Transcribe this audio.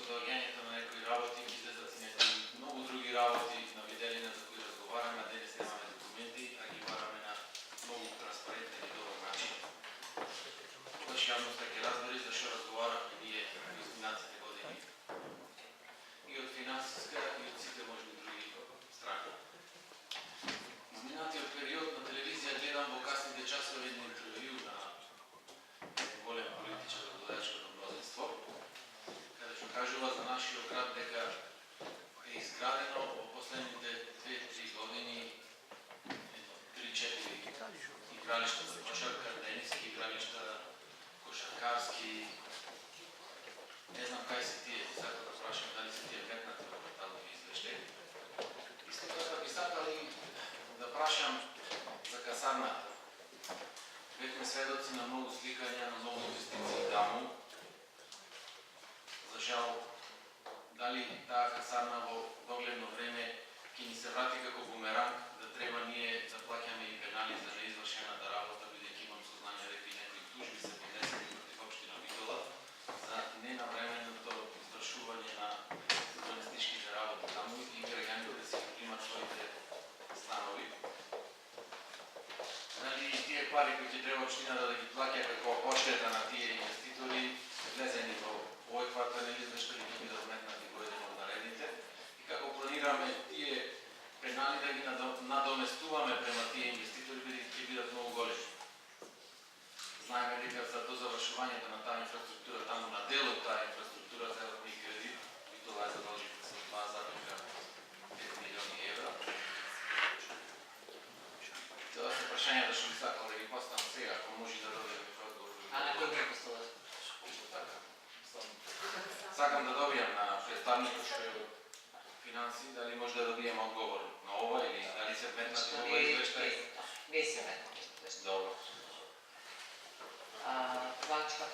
доаѓањето на некои работи, излезат си некои многу други работи на виделина за кои разговараме, денес немаме документи, а ги бараме на многу транспарентен и добар начин. Тогаш јавноста ќе разбери зашто разговараме ние во изминатите години и од финансиска и од сите можни други страни. Изминатиот период на телевизија гледам во касните часови едно интервју на голем политичар од водачкото мнозинство, каде што кажува за нашиот град дека е изградено во последните 2-3 години 3-4 игралишта за кошарка, тениски игралишта, кошаркарски. Не знам кај се тие, сакам да прашам дали се тие метнати во порталови извештаи. Исто така би сакали да прашам за касарната. Бевме сведоци на многу сликања, на многу инвестиции таму. За жал, дали таа касарна во догледно време ќе ни се врати како бумеранг, да треба ние да плаќаме и пенали за неизвршената работа, бидејќи имам сознание дека и некои тужби се поднесени против општина Битола за ненавременото извршување на урбанистичките работи таму и граѓаните да си имат своите станови. Дали тие пари кои ќе треба општината да ги плаќа како одштета на тие инвеститори влезени во овој квартален извештај ќе бидат метнати во еден од наредните и како планираме тие пенали да ги надоместуваме према тие инвеститори бидејќи ќе бидат многу големи. Знаеме дека за дозавршувањето на таа инфраструктура таму на дел од таа инфраструктура земавме и кредит и тоа е задолжено со 2,5 милиони евра. Тоа се прашањата што би сакал да ги поставам сега, ако може да добијам одговор. А на кој препостава? Така. Сакам да добијам на представникот што е од финанси, дали може да добијам одговор на ова или дали се метнати во ова извештај? Не се метнати. Добро. Ванчка,